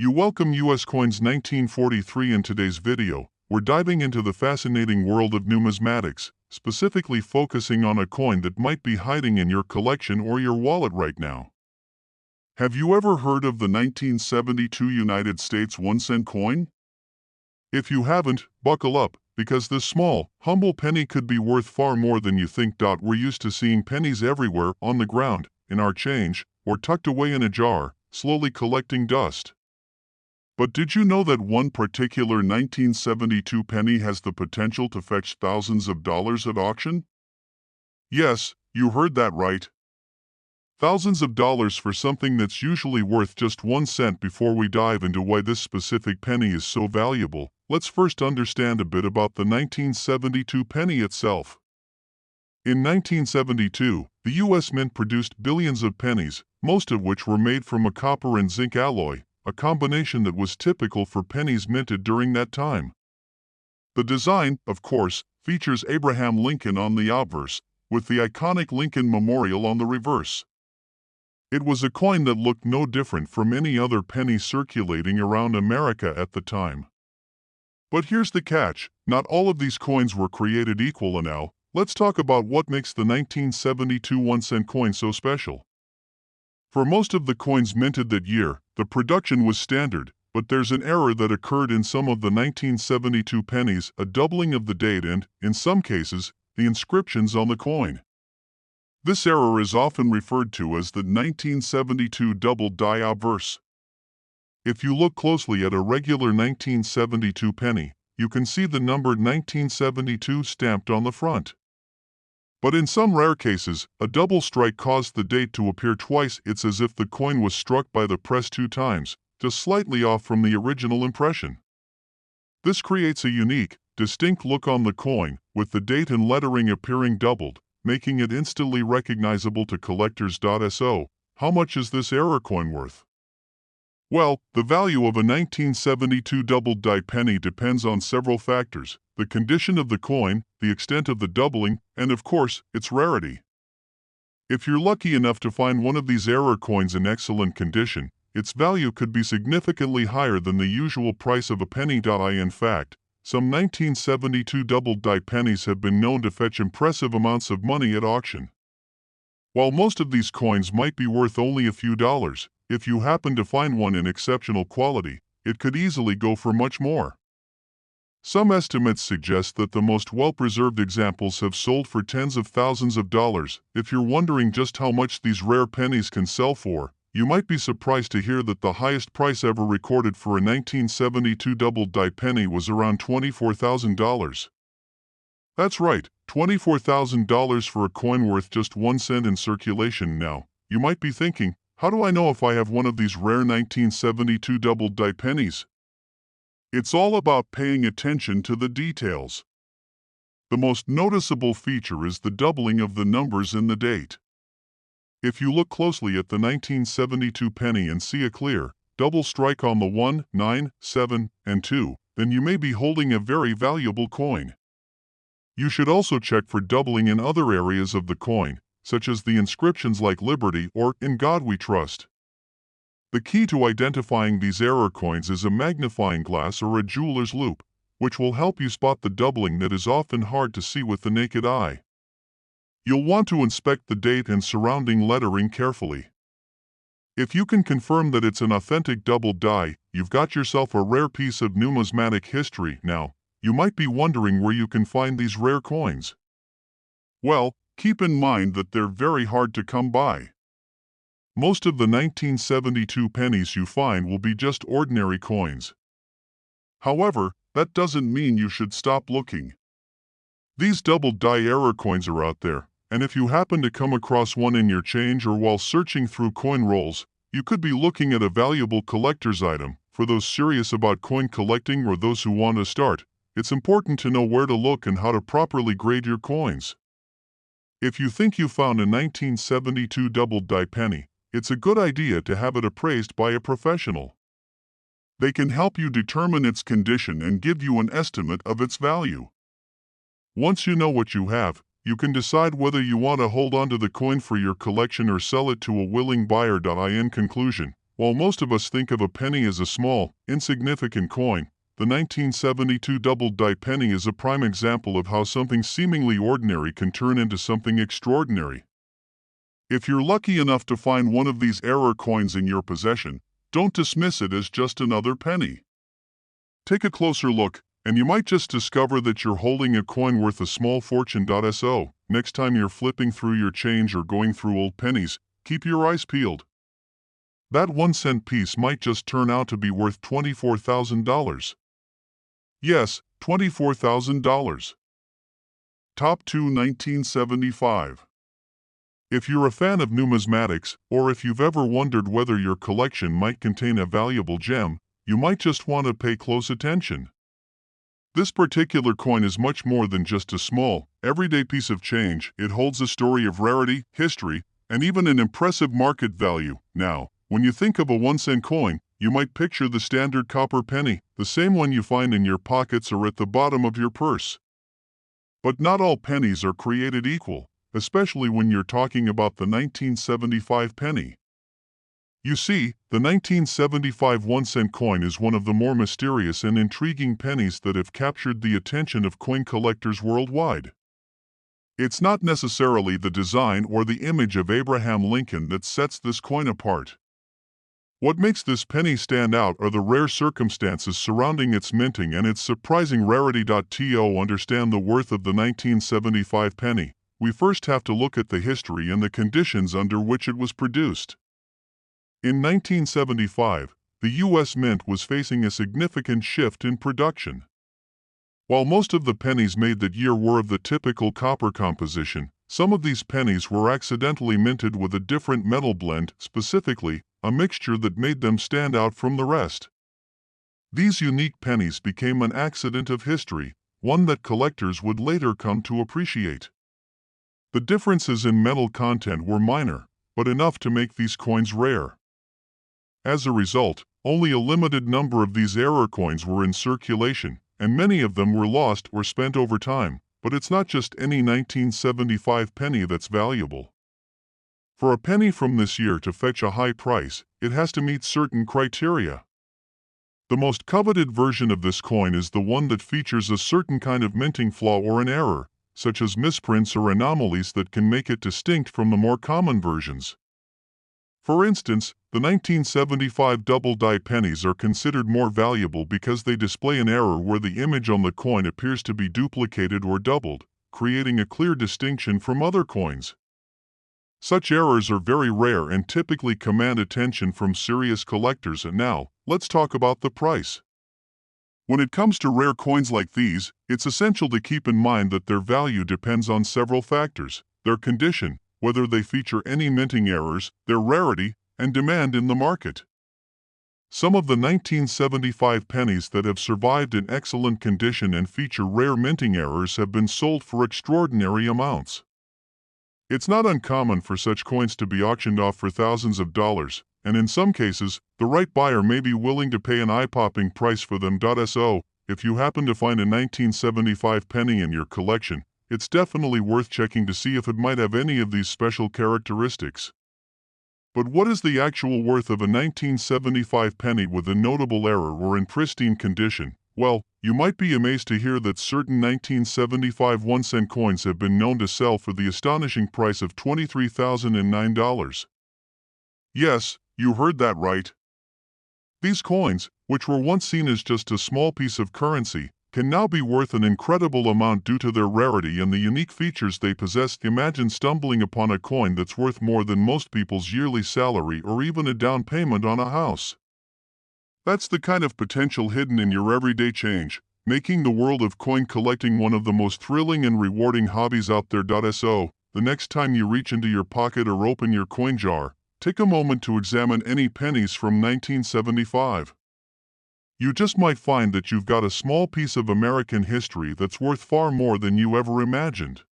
You welcome US Coins 1943. In today's video, we're diving into the fascinating world of numismatics, specifically focusing on a coin that might be hiding in your collection or your wallet right now. Have you ever heard of the 1972 United States 1-cent coin? If you haven't, buckle up, because this small, humble penny could be worth far more than you think. We're used to seeing pennies everywhere, on the ground, in our change, or tucked away in a jar, slowly collecting dust. But did you know that one particular 1972 penny has the potential to fetch thousands of dollars at auction? Yes, you heard that right. Thousands of dollars for something that's usually worth just 1 cent. Before we dive into why this specific penny is so valuable, let's first understand a bit about the 1972 penny itself. In 1972, the U.S. Mint produced billions of pennies, most of which were made from a copper and zinc alloy, a combination that was typical for pennies minted during that time. The design, of course, features Abraham Lincoln on the obverse, with the iconic Lincoln Memorial on the reverse. It was a coin that looked no different from any other penny circulating around America at the time. But here's the catch: not all of these coins were created equal. And now, let's talk about what makes the 1972 1-cent coin so special. For most of the coins minted that year, the production was standard, but there's an error that occurred in some of the 1972 pennies, a doubling of the date and, in some cases, the inscriptions on the coin. This error is often referred to as the 1972 doubled die obverse. If you look closely at a regular 1972 penny, you can see the number 1972 stamped on the front. But in some rare cases, a double strike caused the date to appear twice. It's as if the coin was struck by the press 2 times, just slightly off from the original impression. This creates a unique, distinct look on the coin, with the date and lettering appearing doubled, making it instantly recognizable to collectors. So, how much is this error coin worth? Well, the value of a 1972 doubled die penny depends on several factors: the condition of the coin, the extent of the doubling, and of course, its rarity. If you're lucky enough to find one of these error coins in excellent condition, its value could be significantly higher than the usual price of a penny. In fact, some 1972 doubled die pennies have been known to fetch impressive amounts of money at auction. While most of these coins might be worth only a few dollars, if you happen to find one in exceptional quality, it could easily go for much more. Some estimates suggest that the most well-preserved examples have sold for tens of thousands of dollars. If you're wondering just how much these rare pennies can sell for, you might be surprised to hear that the highest price ever recorded for a 1972 doubled die penny was around $24,000. That's right, $24,000 for a coin worth just 1 cent in circulation. Now, you might be thinking, how do I know if I have one of these rare 1972 doubled die pennies? It's all about paying attention to the details. The most noticeable feature is the doubling of the numbers in the date. If you look closely at the 1972 penny and see a clear, double strike on the 1, 9, 7, and 2, then you may be holding a very valuable coin. You should also check for doubling in other areas of the coin, such as the inscriptions like Liberty or In God We Trust. The key to identifying these error coins is a magnifying glass or a jeweler's loupe, which will help you spot the doubling that is often hard to see with the naked eye. You'll want to inspect the date and surrounding lettering carefully. If you can confirm that it's an authentic double die, you've got yourself a rare piece of numismatic history. Now, you might be wondering where you can find these rare coins. Well, keep in mind that they're very hard to come by. Most of the 1972 pennies you find will be just ordinary coins. However, that doesn't mean you should stop looking. These double die error coins are out there, and if you happen to come across one in your change or while searching through coin rolls, you could be looking at a valuable collector's item. For those serious about coin collecting or those who want to start, it's important to know where to look and how to properly grade your coins. If you think you found a 1972 double die penny, it's a good idea to have it appraised by a professional. They can help you determine its condition and give you an estimate of its value. Once you know what you have, you can decide whether you want to hold on to the coin for your collection or sell it to a willing buyer. In conclusion, While most of us think of a penny as a small, insignificant coin, the 1972 double-die penny is a prime example of how something seemingly ordinary can turn into something extraordinary. If you're lucky enough to find one of these error coins in your possession, don't dismiss it as just another penny. Take a closer look, and you might just discover that you're holding a coin worth a small fortune. So, next time you're flipping through your change or going through old pennies, keep your eyes peeled. That 1-cent piece might just turn out to be worth $24,000. Yes, $24,000. Top 2 1975. If you're a fan of numismatics, or if you've ever wondered whether your collection might contain a valuable gem, you might just want to pay close attention. This particular coin is much more than just a small, everyday piece of change. It holds a story of rarity, history, and even an impressive market value. Now, when you think of a 1-cent coin, you might picture the standard copper penny, the same one you find in your pockets or at the bottom of your purse. But not all pennies are created equal, especially when you're talking about the 1975 penny. You see, the 1975 1-cent coin is one of the more mysterious and intriguing pennies that have captured the attention of coin collectors worldwide. It's not necessarily the design or the image of Abraham Lincoln that sets this coin apart. What makes this penny stand out are the rare circumstances surrounding its minting and its surprising rarity. To understand the worth of the 1975 penny, we first have to look at the history and the conditions under which it was produced. In 1975, the U.S. Mint was facing a significant shift in production. While most of the pennies made that year were of the typical copper composition, some of these pennies were accidentally minted with a different metal blend, specifically, a mixture that made them stand out from the rest. These unique pennies became an accident of history, one that collectors would later come to appreciate. The differences in metal content were minor, but enough to make these coins rare. As a result, only a limited number of these error coins were in circulation, and many of them were lost or spent over time. But it's not just any 1975 penny that's valuable. For a penny from this year to fetch a high price, it has to meet certain criteria. The most coveted version of this coin is the one that features a certain kind of minting flaw or an error, such as misprints or anomalies that can make it distinct from the more common versions. For instance, the 1975 double-die pennies are considered more valuable because they display an error where the image on the coin appears to be duplicated or doubled, creating a clear distinction from other coins. Such errors are very rare and typically command attention from serious collectors. And now, let's talk about the price. When it comes to rare coins like these, it's essential to keep in mind that their value depends on several factors: their condition, whether they feature any minting errors, their rarity, and demand in the market. Some of the 1975 pennies that have survived in excellent condition and feature rare minting errors have been sold for extraordinary amounts. It's not uncommon for such coins to be auctioned off for thousands of dollars, and in some cases, the right buyer may be willing to pay an eye-popping price for them. So, if you happen to find a 1975 penny in your collection, it's definitely worth checking to see if it might have any of these special characteristics. But what is the actual worth of a 1975 penny with a notable error or in pristine condition? Well, you might be amazed to hear that certain 1975 1-cent coins have been known to sell for the astonishing price of $23,009. Yes, you heard that right. These coins, which were once seen as just a small piece of currency, can now be worth an incredible amount due to their rarity and the unique features they possess. Imagine stumbling upon a coin that's worth more than most people's yearly salary or even a down payment on a house. That's the kind of potential hidden in your everyday change, making the world of coin collecting one of the most thrilling and rewarding hobbies out there. So, the next time you reach into your pocket or open your coin jar, take a moment to examine any pennies from 1975. You just might find that you've got a small piece of American history that's worth far more than you ever imagined.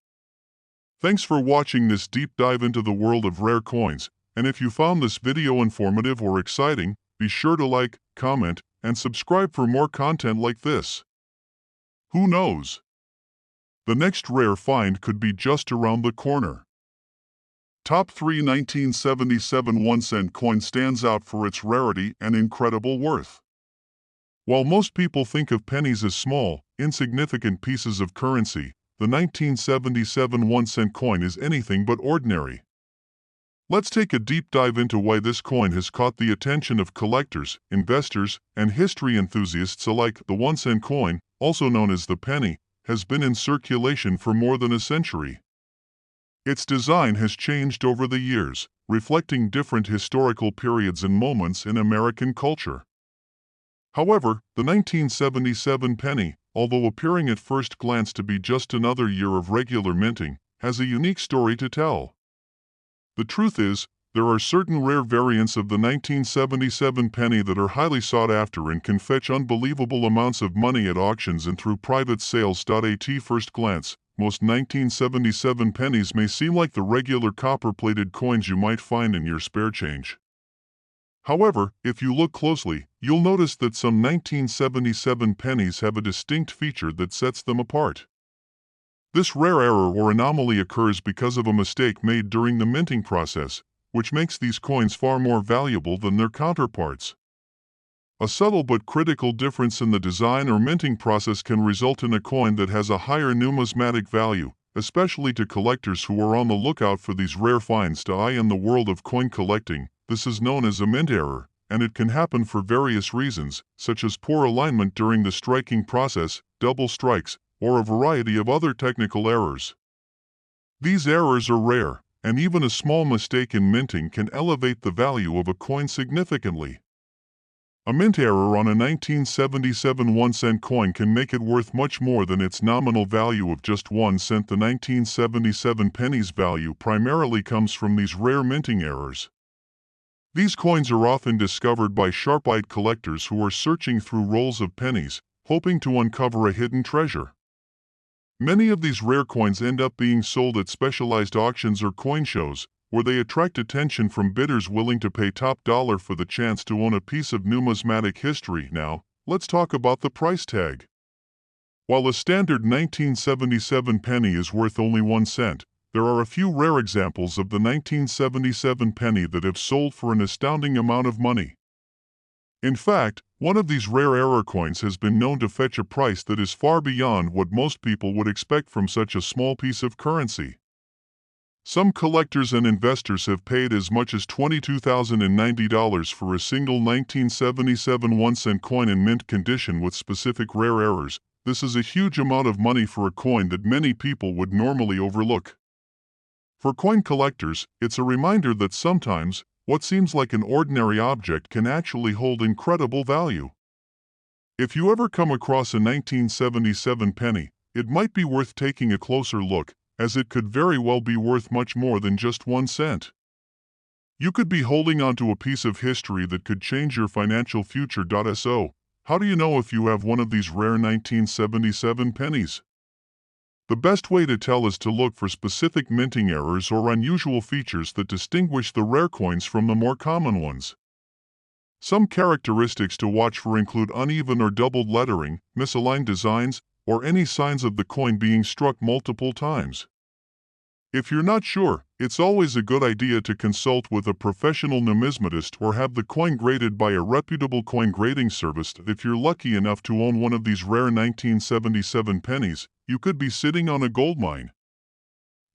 Thanks for watching this deep dive into the world of rare coins, and if you found this video informative or exciting, be sure to like, comment, and subscribe for more content like this. Who knows? The next rare find could be just around the corner. Top 3 1977 1-cent coin stands out for its rarity and incredible worth. While most people think of pennies as small, insignificant pieces of currency, the 1977 1-cent coin is anything but ordinary. Let's take a deep dive into why this coin has caught the attention of collectors, investors, and history enthusiasts alike. The 1-cent coin, also known as the penny, has been in circulation for more than a century. Its design has changed over the years, reflecting different historical periods and moments in American culture. However, the 1977 penny, although appearing at first glance to be just another year of regular minting, has a unique story to tell. The truth is, there are certain rare variants of the 1977 penny that are highly sought after and can fetch unbelievable amounts of money at auctions and through private sales. At first glance, most 1977 pennies may seem like the regular copper-plated coins you might find in your spare change. However, if you look closely, you'll notice that some 1977 pennies have a distinct feature that sets them apart. This rare error or anomaly occurs because of a mistake made during the minting process, which makes these coins far more valuable than their counterparts. A subtle but critical difference in the design or minting process can result in a coin that has a higher numismatic value, especially to collectors who are on the lookout for these rare finds. In the world of coin collecting, this is known as a mint error, and it can happen for various reasons, such as poor alignment during the striking process, double strikes, or a variety of other technical errors. These errors are rare, and even a small mistake in minting can elevate the value of a coin significantly. A mint error on a 1977 1-cent coin can make it worth much more than its nominal value of just 1 cent. The 1977 penny's value primarily comes from these rare minting errors. These coins are often discovered by sharp-eyed collectors who are searching through rolls of pennies, hoping to uncover a hidden treasure. Many of these rare coins end up being sold at specialized auctions or coin shows, where they attract attention from bidders willing to pay top dollar for the chance to own a piece of numismatic history. Now, let's talk about the price tag. While a standard 1977 penny is worth only 1 cent, there are a few rare examples of the 1977 penny that have sold for an astounding amount of money. In fact, one of these rare error coins has been known to fetch a price that is far beyond what most people would expect from such a small piece of currency. Some collectors and investors have paid as much as $22,090 for a single 1977 1-cent coin in mint condition with specific rare errors. This is a huge amount of money for a coin that many people would normally overlook. For coin collectors, it's a reminder that sometimes, what seems like an ordinary object can actually hold incredible value. If you ever come across a 1977 penny, it might be worth taking a closer look, as it could very well be worth much more than just 1 cent. You could be holding onto a piece of history that could change your financial future. So, how do you know if you have one of these rare 1977 pennies? The best way to tell is to look for specific minting errors or unusual features that distinguish the rare coins from the more common ones. Some characteristics to watch for include uneven or doubled lettering, misaligned designs, or any signs of the coin being struck multiple times. If you're not sure, it's always a good idea to consult with a professional numismatist or have the coin graded by a reputable coin grading service. If you're lucky enough to own one of these rare 1977 pennies, you could be sitting on a goldmine.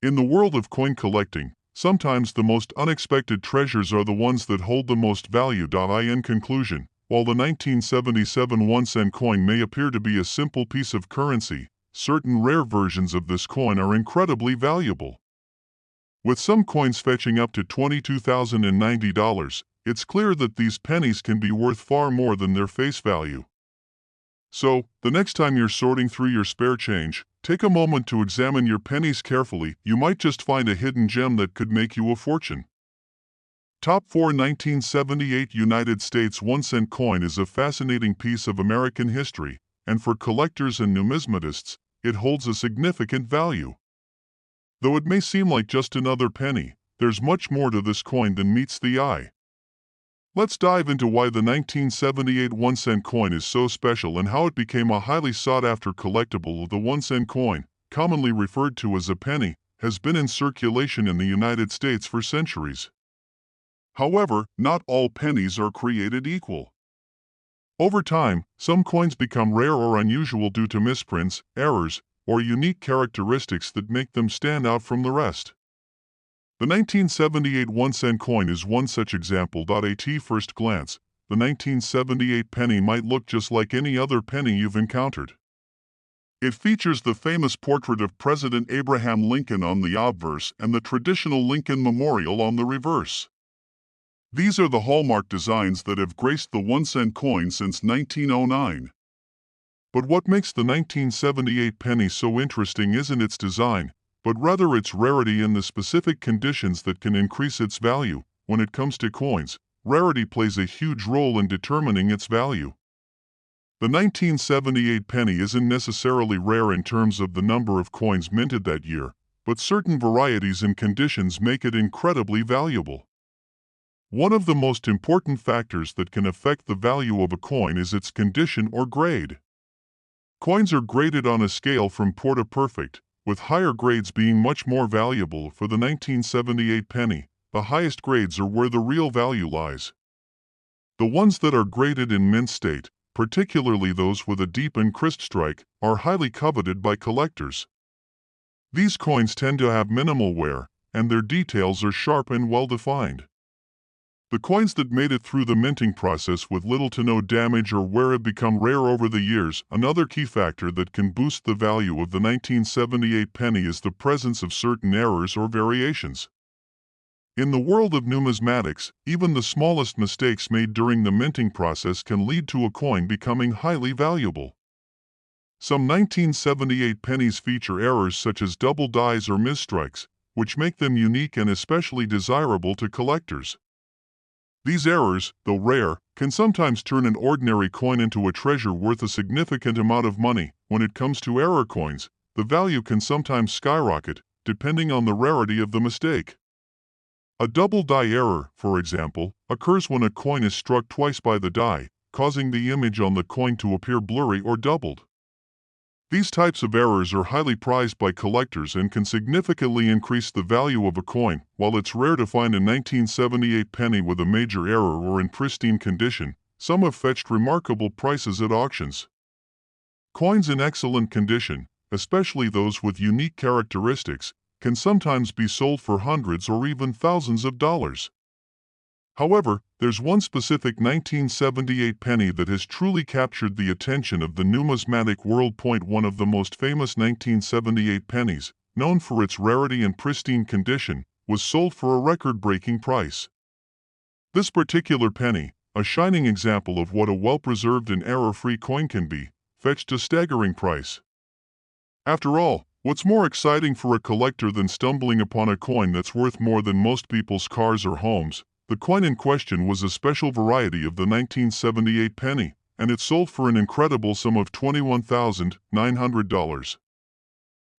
In the world of coin collecting, sometimes the most unexpected treasures are the ones that hold the most value. In conclusion, while the 1977 1-cent coin may appear to be a simple piece of currency, certain rare versions of this coin are incredibly valuable. With some coins fetching up to $22,090, it's clear that these pennies can be worth far more than their face value. So, the next time you're sorting through your spare change, take a moment to examine your pennies carefully. You might just find a hidden gem that could make you a fortune. Top 4 1978 United States 1-cent coin is a fascinating piece of American history, and for collectors and numismatists, it holds a significant value. Though it may seem like just another penny, there's much more to this coin than meets the eye. Let's dive into why the 1978 1-cent coin is so special and how it became a highly sought-after collectible. The 1-cent coin, commonly referred to as a penny, has been in circulation in the United States for centuries. However, not all pennies are created equal. Over time, some coins become rare or unusual due to misprints, errors, or unique characteristics that make them stand out from the rest. The 1978 1-cent coin is one such example. At first glance, the 1978 penny might look just like any other penny you've encountered. It features the famous portrait of President Abraham Lincoln on the obverse and the traditional Lincoln Memorial on the reverse. These are the hallmark designs that have graced the 1-cent coin since 1909. But what makes the 1978 penny so interesting isn't its design, but rather its rarity and the specific conditions that can increase its value. When it comes to coins, rarity plays a huge role in determining its value. The 1978 penny isn't necessarily rare in terms of the number of coins minted that year, but certain varieties and conditions make it incredibly valuable. One of the most important factors that can affect the value of a coin is its condition or grade. Coins are graded on a scale from poor to perfect, with higher grades being much more valuable. For the 1978 penny, the highest grades are where the real value lies. The ones that are graded in mint state, particularly those with a deep and crisp strike, are highly coveted by collectors. These coins tend to have minimal wear, and their details are sharp and well-defined. The coins that made it through the minting process with little to no damage or wear have become rare over the years. Another key factor that can boost the value of the 1978 penny is the presence of certain errors or variations. In the world of numismatics, even the smallest mistakes made during the minting process can lead to a coin becoming highly valuable. Some 1978 pennies feature errors such as double dies or misstrikes, which make them unique and especially desirable to collectors. These errors, though rare, can sometimes turn an ordinary coin into a treasure worth a significant amount of money. When it comes to error coins, the value can sometimes skyrocket, depending on the rarity of the mistake. A double die error, for example, occurs when a coin is struck twice by the die, causing the image on the coin to appear blurry or doubled. These types of errors are highly prized by collectors and can significantly increase the value of a coin. While it's rare to find a 1978 penny with a major error or in pristine condition, some have fetched remarkable prices at auctions. Coins in excellent condition, especially those with unique characteristics, can sometimes be sold for hundreds or even thousands of dollars. However, there's one specific 1978 penny that has truly captured the attention of the numismatic world. One of the most famous 1978 pennies, known for its rarity and pristine condition, was sold for a record-breaking price. This particular penny, a shining example of what a well-preserved and error-free coin can be, fetched a staggering price. After all, what's more exciting for a collector than stumbling upon a coin that's worth more than most people's cars or homes? The coin in question was a special variety of the 1978 penny, and it sold for an incredible sum of $21,900.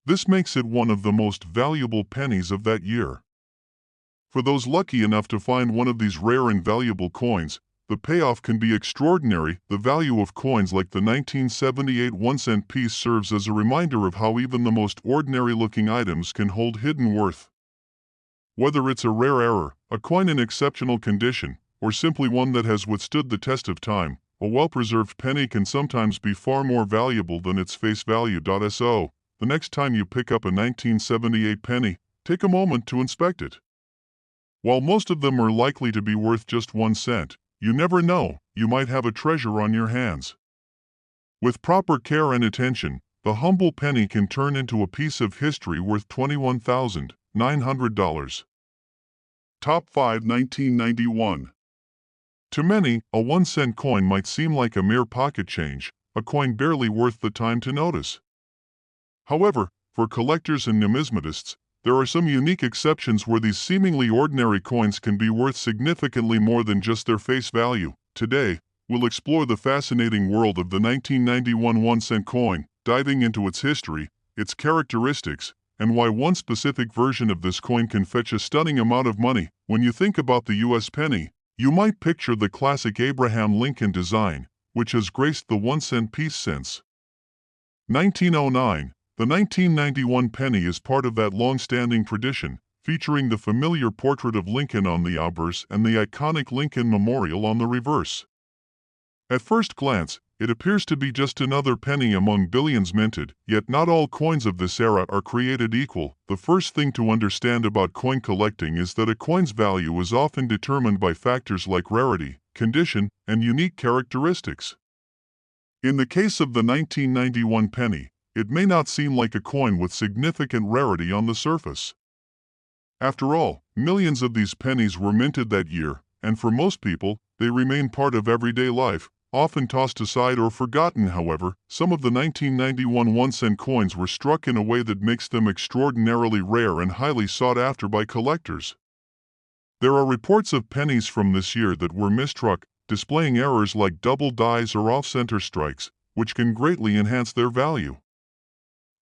This makes it one of the most valuable pennies of that year. For those lucky enough to find one of these rare and valuable coins, the payoff can be extraordinary. The value of coins like the 1978 1-cent piece serves as a reminder of how even the most ordinary-looking items can hold hidden worth. Whether it's a rare error, a coin in exceptional condition, or simply one that has withstood the test of time, a well-preserved penny can sometimes be far more valuable than its face value. So, the next time you pick up a 1978 penny, take a moment to inspect it. While most of them are likely to be worth just 1 cent, you never know, you might have a treasure on your hands. With proper care and attention, the humble penny can turn into a piece of history worth $21,900. Top 5 1991. To many, a 1-cent coin might seem like a mere pocket change, a coin barely worth the time to notice. However, for collectors and numismatists, there are some unique exceptions where these seemingly ordinary coins can be worth significantly more than just their face value. Today, we'll explore the fascinating world of the 1991 1-cent coin, diving into its history, its characteristics, and why one specific version of this coin can fetch a stunning amount of money. When you think about the U.S. penny, you might picture the classic Abraham Lincoln design, which has graced the 1-cent piece since 1909. The 1991 penny is part of that long-standing tradition, featuring the familiar portrait of Lincoln on the obverse and the iconic Lincoln Memorial on the reverse. At first glance, it appears to be just another penny among billions minted, yet not all coins of this era are created equal. The first thing to understand about coin collecting is that a coin's value is often determined by factors like rarity, condition, and unique characteristics. In the case of the 1991 penny, it may not seem like a coin with significant rarity on the surface. After all, millions of these pennies were minted that year, and for most people, they remain part of everyday life, often tossed aside or forgotten. However, some of the 1991 1-cent coins were struck in a way that makes them extraordinarily rare and highly sought after by collectors. There are reports of pennies from this year that were mistruck, displaying errors like double dies or off-center strikes, which can greatly enhance their value.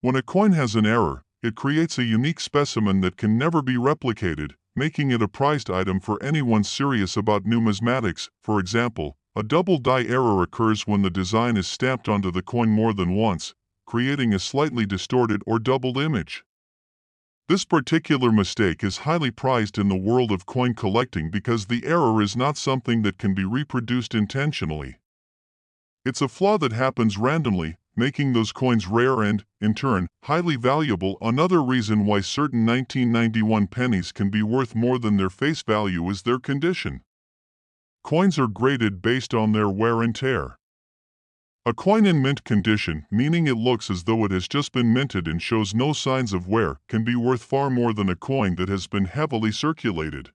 When a coin has an error, it creates a unique specimen that can never be replicated, making it a prized item for anyone serious about numismatics. For example, a double die error occurs when the design is stamped onto the coin more than once, creating a slightly distorted or doubled image. This particular mistake is highly prized in the world of coin collecting because the error is not something that can be reproduced intentionally. It's a flaw that happens randomly, making those coins rare and, in turn, highly valuable. Another reason why certain 1991 pennies can be worth more than their face value is their condition. Coins are graded based on their wear and tear. A coin in mint condition, meaning it looks as though it has just been minted and shows no signs of wear, can be worth far more than a coin that has been heavily circulated.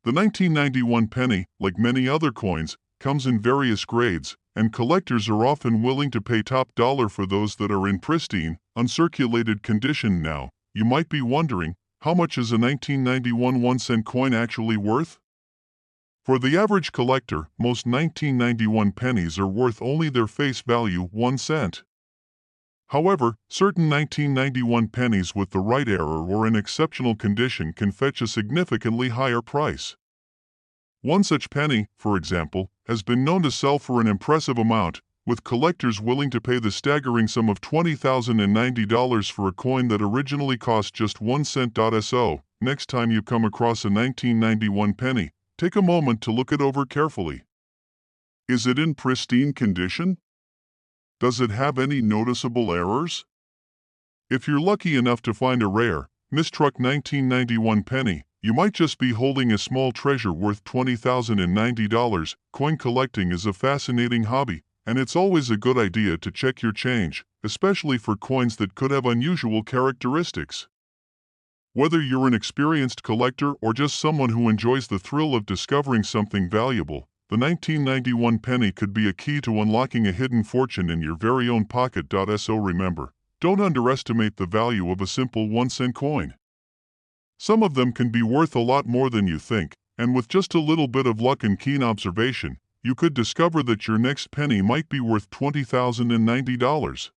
The 1991 penny, like many other coins, comes in various grades, and collectors are often willing to pay top dollar for those that are in pristine, uncirculated condition. Now, you might be wondering, how much is a 1991 1-cent coin actually worth? For the average collector, most 1991 pennies are worth only their face value, 1 cent. However, certain 1991 pennies with the right error or in exceptional condition can fetch a significantly higher price. One such penny, for example, has been known to sell for an impressive amount, with collectors willing to pay the staggering sum of $20,090 for a coin that originally cost just 1 cent. So, next time you come across a 1991 penny, take a moment to look it over carefully. Is it in pristine condition? Does it have any noticeable errors? If you're lucky enough to find a rare, mistruck 1991 penny, you might just be holding a small treasure worth $20,090. Coin collecting is a fascinating hobby, and it's always a good idea to check your change, especially for coins that could have unusual characteristics. Whether you're an experienced collector or just someone who enjoys the thrill of discovering something valuable, the 1991 penny could be a key to unlocking a hidden fortune in your very own pocket. So remember, don't underestimate the value of a simple 1-cent coin. Some of them can be worth a lot more than you think, and with just a little bit of luck and keen observation, you could discover that your next penny might be worth $20,090.